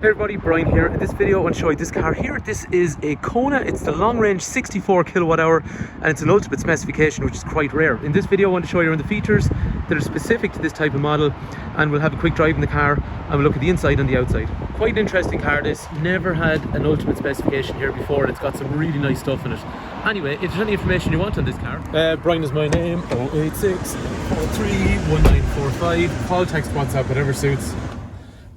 Hey everybody, Brian here. In this video I want to show you this car here. This is a Kona. It's the long range 64 kilowatt hour and it's an ultimate specification, which is quite rare. In this video I want to show you around the features that are specific to this type of model, and we'll have a quick drive in the car and we'll look at the inside and the outside. Quite an interesting car this. Never had an ultimate specification here before, and it's got some really nice stuff in it. Anyway, if there's any information you want on this car, Brian is my name, 086 43 1945. Call, text, WhatsApp, whatever suits.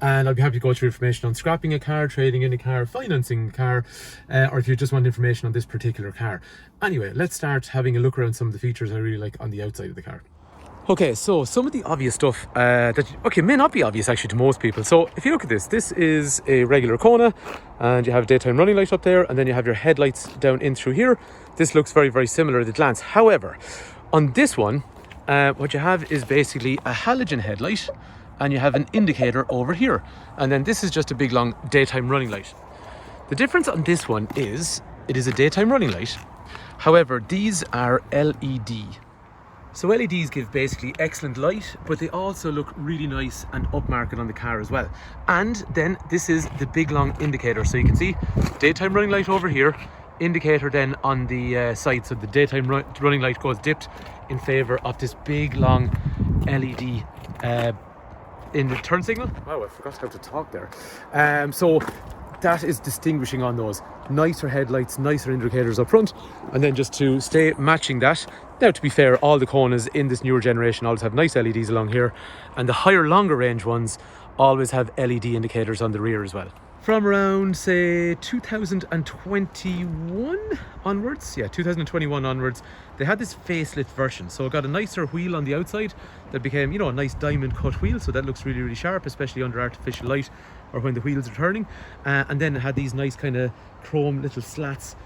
And I'll be happy to go through information on scrapping a car, trading in a car, financing a car, or if you just want information on this particular car. Anyway, let's start having a look around some of the features I really like on the outside of the car. Okay, so some of the obvious stuff may not be obvious actually to most people. So if you look at this, this is a regular Kona, and you have a daytime running light up there, and then you have your headlights down in through here. This looks very, very similar at a glance. However, on this one, what you have is basically a halogen headlight, and you have an indicator over here, and then this is just a big long daytime running light. The difference on this one is it is a daytime running light. However, these are LED. So LEDs give basically excellent light, but they also look really nice and upmarket on the car as well. And then this is the big long indicator. So you can see daytime running light over here, indicator then on the side. So the daytime running light goes dipped in favor of this big long LED in the turn signal. Wow, I forgot how to talk there. So that is distinguishing on those. Nicer headlights, nicer indicators up front, and then just to stay matching that. Now, to be fair, all the Konas in this newer generation always have nice LEDs along here, and the higher, longer range ones always have LED indicators on the rear as well. From around, say, 2021 onwards, 2021 onwards, they had this facelift version. So it got a nicer wheel on the outside that became, a nice diamond cut wheel. So that looks really, really sharp, especially under artificial light or when the wheels are turning. And then it had these nice kind of chrome little slats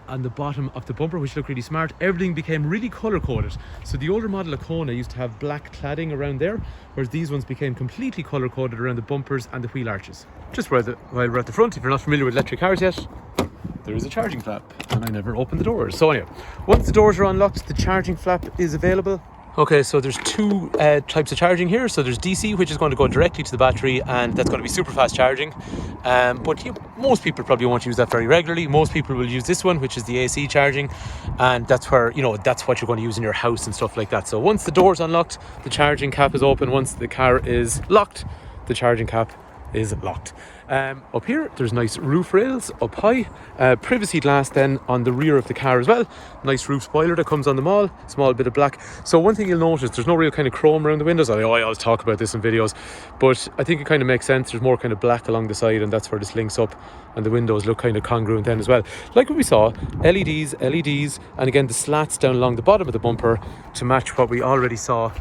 on the bottom of the bumper, which look really smart. Everything became really color coded. So the older model of Kona used to have black cladding around there, whereas these ones became completely color coded around the bumpers and the wheel arches. Just while we're at the front, if you're not familiar with electric cars yet, there is a charging flap, and I never opened the doors. So anyway, once the doors are unlocked, the charging flap is available. Okay, so there's two types of charging here. So there's DC, which is going to go directly to the battery, and that's going to be super fast charging. But most people probably won't use that very regularly. Most people will use this one, which is the AC charging, and that's where, that's what you're going to use in your house and stuff like that. So once the door's unlocked, the charging cap is open. Once the car is locked, the charging cap is locked. Up here there's nice roof rails up high, privacy glass then on the rear of the car as well. Nice roof spoiler that comes on them all, small bit of black. So one thing you'll notice, there's no real kind of chrome around the windows. I always talk about this in videos, but I think it kind of makes sense. There's more kind of black along the side, and that's where this links up, and the windows look kind of congruent then as well. Like what we saw, LEDs, and again the slats down along the bottom of the bumper to match what we already saw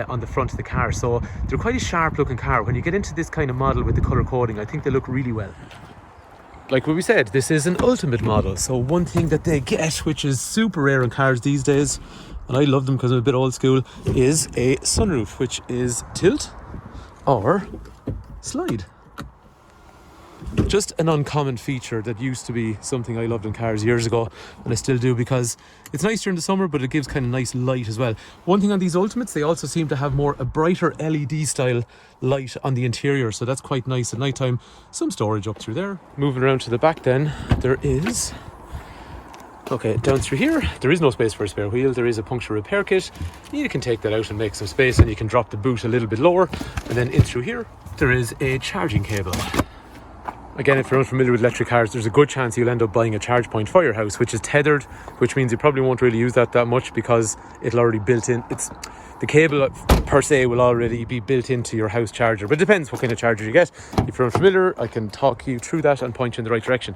on the front of the car. So they're quite a sharp looking car. When you get into this kind of model with the color coding, I think they look really well. Like what we said, this is an ultimate model. So one thing that they get, which is super rare in cars these days, and I love them because I'm a bit old school, is a sunroof, which is tilt or slide. Just an uncommon feature that used to be something I loved in cars years ago, and I still do, because it's nice during the summer, but it gives kind of nice light as well. One thing on these Ultimates, they also seem to have a brighter LED style light on the interior, so that's quite nice at night time. Some storage up through there. Moving around to the back then, there is, down through here, there is no space for a spare wheel. There is a puncture repair kit. You can take that out and make some space, and you can drop the boot a little bit lower. And then in through here, there is a charging cable. Again, if you're unfamiliar with electric cars, there's a good chance you'll end up buying a charge point for your house, which is tethered, which means you probably won't really use that much because it'll already built in. The cable per se will already be built into your house charger, but it depends what kind of charger you get. If you're unfamiliar, I can talk you through that and point you in the right direction.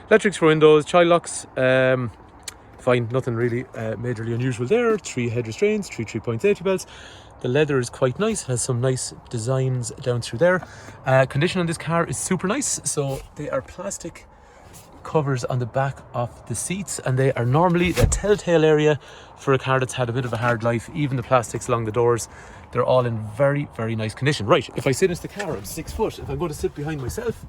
Electrics for windows, child locks, fine, nothing really majorly unusual there. 3 head restraints, 3 3-point safety belts. The leather is quite nice, has some nice designs down through there. Condition on this car is super nice. So they are plastic covers on the back of the seats, and they are normally a telltale area for a car that's had a bit of a hard life. Even the plastics along the doors, they're all in very, very nice condition. Right, if I sit into the car, I'm 6 foot. If I'm going to sit behind myself,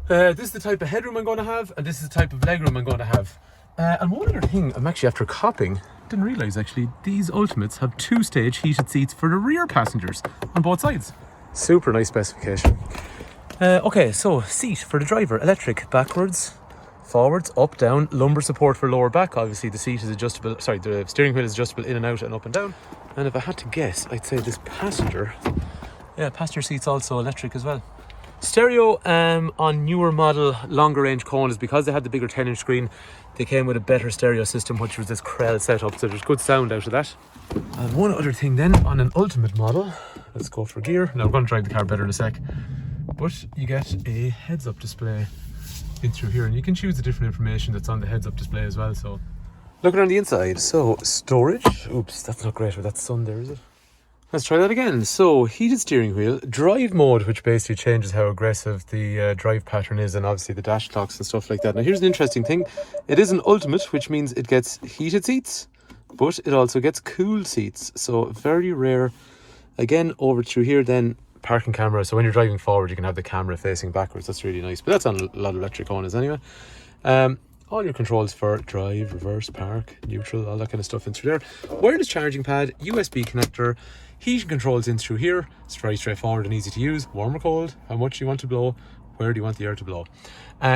this is the type of headroom I'm going to have, and this is the type of legroom I'm going to have. And one other thing I'm actually after copping, didn't realise actually, these Ultimates have 2-stage heated seats for the rear passengers on both sides. Super nice specification. Okay, so seat for the driver, electric, backwards, forwards, up, down, lumbar support for lower back. Obviously the seat is adjustable, sorry, the steering wheel is adjustable in and out and up and down. And if I had to guess, I'd say this passenger seat's also electric as well. Stereo on newer model longer range Konas, because they had the bigger 10-inch screen, they came with a better stereo system, which was this Krell setup, so there's good sound out of that. And one other thing then, on an Ultimate model, let's go for gear. Now I'm going to drive the car better in a sec, but you get a heads-up display in through here, and you can choose the different information that's on the heads-up display as well. So looking around the inside, so storage, oops, that's not great with that sun there, is it? Let's try that again. So heated steering wheel, drive mode, which basically changes how aggressive the drive pattern is, and obviously the dash clocks and stuff like that. Now here's an interesting thing, it is an Ultimate, which means it gets heated seats, but it also gets cooled seats, so very rare. Again, over through here then, parking camera, so when you're driving forward you can have the camera facing backwards. That's really nice, but that's on a lot of electric Konas anyway. All your controls for drive, reverse, park, neutral, all that kind of stuff in through there. Wireless charging pad, USB connector, heating controls in through here. It's very straightforward and easy to use. Warm or cold, how much you want to blow, where do you want the air to blow.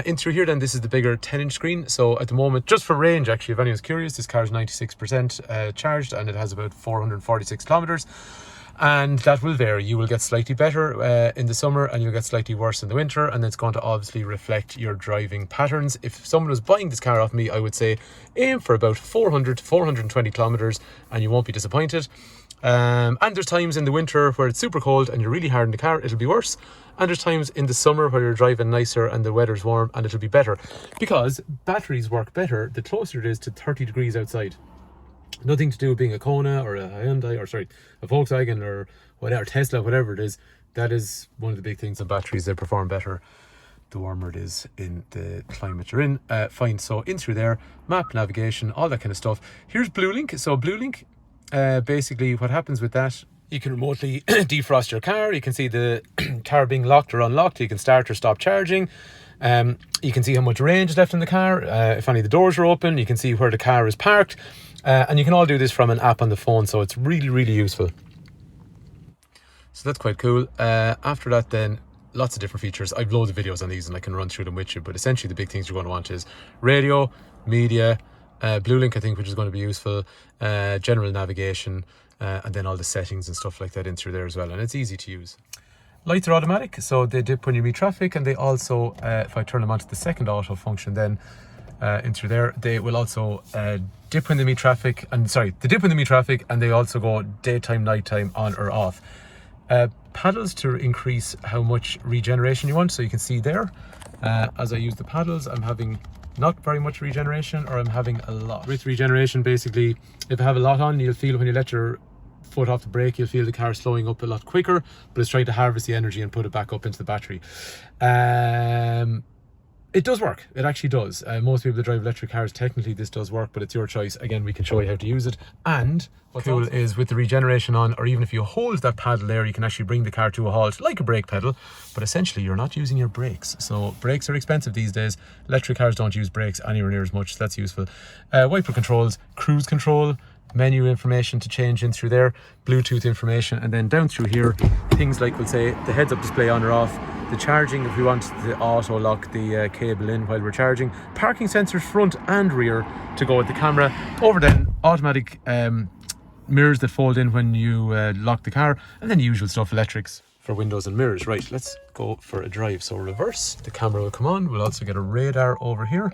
In through here then, this is the bigger 10-inch screen. So at the moment, just for range actually, if anyone's curious, this car is 96% charged and it has about 446 kilometers. And that will vary. You will get slightly better in the summer and you'll get slightly worse in the winter, and it's going to obviously reflect your driving patterns. If someone was buying this car off me, I would say aim for about 400 to 420 kilometers and you won't be disappointed. And there's times in the winter where it's super cold and you're really hard in the car, it'll be worse. And there's times in the summer where you're driving nicer and the weather's warm and it'll be better, because batteries work better the closer it is to 30 degrees outside. Nothing to do with being a Kona or a Hyundai, or sorry, a Volkswagen or whatever, Tesla, whatever it is. That is one of the big things on batteries. They perform better the warmer it is in the climate you're in. Fine, so in through there, map, navigation, all that kind of stuff. Here's BlueLink. So BlueLink, basically what happens with that, you can remotely defrost your car. You can see the car being locked or unlocked. You can start or stop charging. You can see how much range is left in the car. If any of the doors are open, you can see where the car is parked. And you can all do this from an app on the phone, so it's really, really useful. So that's quite cool. After that then, lots of different features. I've loads of videos on these and I can run through them with you, but essentially the big things you're going to want is radio, media, BlueLink I think, which is going to be useful, general navigation, and then all the settings and stuff like that in through there as well, and it's easy to use. Lights are automatic, so they dip when you meet traffic, and they also, if I turn them onto the second auto function then, in through there, they will also dip when they meet traffic, they dip when they meet traffic, and they also go daytime, nighttime, on or off. Paddles to increase how much regeneration you want, so you can see there, as I use the paddles, I'm having not very much regeneration, or I'm having a lot. With regeneration, basically, if I have a lot on, you'll feel when you let your foot off the brake, you'll feel the car slowing up a lot quicker, but it's trying to harvest the energy and put it back up into the battery. It does work, it actually does. Most people that drive electric cars, technically this does work, but it's your choice. Again, we can show you how to use it. And what's cool is with the regeneration on, or even if you hold that paddle there, you can actually bring the car to a halt like a brake pedal, but essentially you're not using your brakes. So brakes are expensive these days. Electric cars don't use brakes anywhere near as much, so that's useful. Wiper controls, cruise control, menu information to change in through there, Bluetooth information, and then down through here, things like, we'll say, the heads-up display on or off, the charging if we want the auto lock the cable in while we're charging, parking sensors front and rear to go with the camera, over then automatic mirrors that fold in when you lock the car, and then the usual stuff, electrics for windows and mirrors. Right, let's go for a drive. So reverse, the camera will come on. We'll also get a radar over here,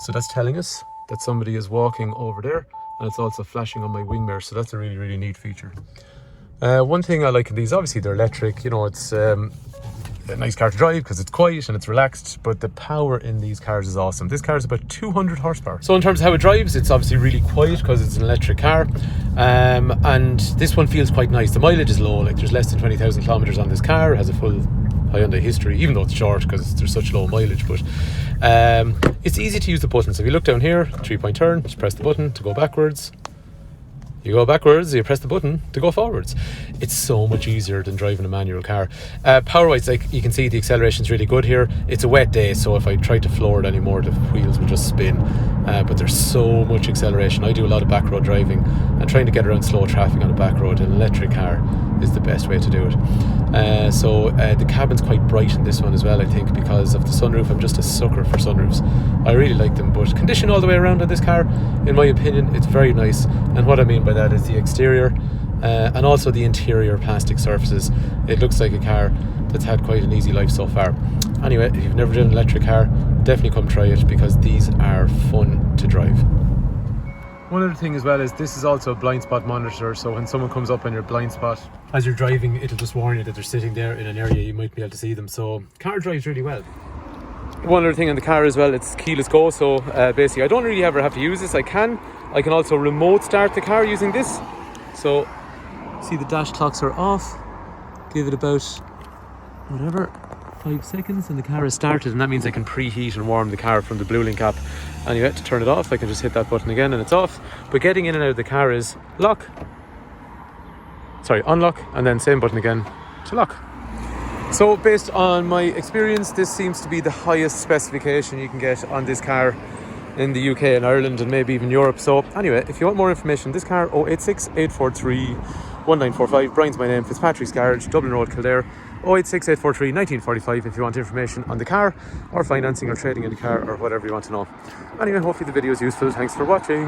so that's telling us that somebody is walking over there, and it's also flashing on my wing mirror, so that's a really, really neat feature. One thing I like in these, obviously they're electric, you know, it's a nice car to drive because it's quiet and it's relaxed, but the power in these cars is awesome. This car is about 200 horsepower. So in terms of how it drives, it's obviously really quiet because it's an electric car, and this one feels quite nice. The mileage is low, like there's less than 20,000 kilometers on this car. It has a full Hyundai history, even though it's short because there's such low mileage, but it's easy to use the buttons. If you look down here, 3-point turn, just press the button to go backwards, you go backwards, you press the button to go forwards. It's so much easier than driving a manual car. Power wise, like you can see, the acceleration is really good here. It's a wet day, so if I tried to floor it anymore, the wheels would just spin. But there's so much acceleration. I do a lot of back road driving, and trying to get around slow traffic on a back road in an electric car is the best way to do it. The cabin's quite bright in this one as well, I think, because of the sunroof. I'm just a sucker for sunroofs. I really like them, but condition all the way around on this car, in my opinion, it's very nice. And what I mean by that is the exterior and also the interior plastic surfaces. It looks like a car that's had quite an easy life so far. Anyway, if you've never driven an electric car, definitely come try it, because these are fun to drive. One other thing as well is this is also a blind spot monitor, so when someone comes up on your blind spot as you're driving, it'll just warn you that they're sitting there in an area you might be able to see them. So car drives really well. One other thing on the car as well, it's keyless go, so basically I don't really ever have to use this. I can also remote start the car using this. So see, the dash clocks are off, give it about 5 seconds and the car is started, and that means I can preheat and warm the car from the Blue Link app. Anyway, to turn it off I can just hit that button again and it's off. But getting in and out of the car is unlock, and then same button again to lock. So based on my experience, this seems to be the highest specification you can get on this car in the UK and Ireland and maybe even Europe. So anyway, if you want more information, this car, 086 843 1945. Brian's my name, Fitzpatrick's Garage, Dublin Road, Kildare. 086 843 1945 if you want information on the car or financing or trading in the car or whatever you want to know. Anyway, hopefully the video is useful. Thanks for watching.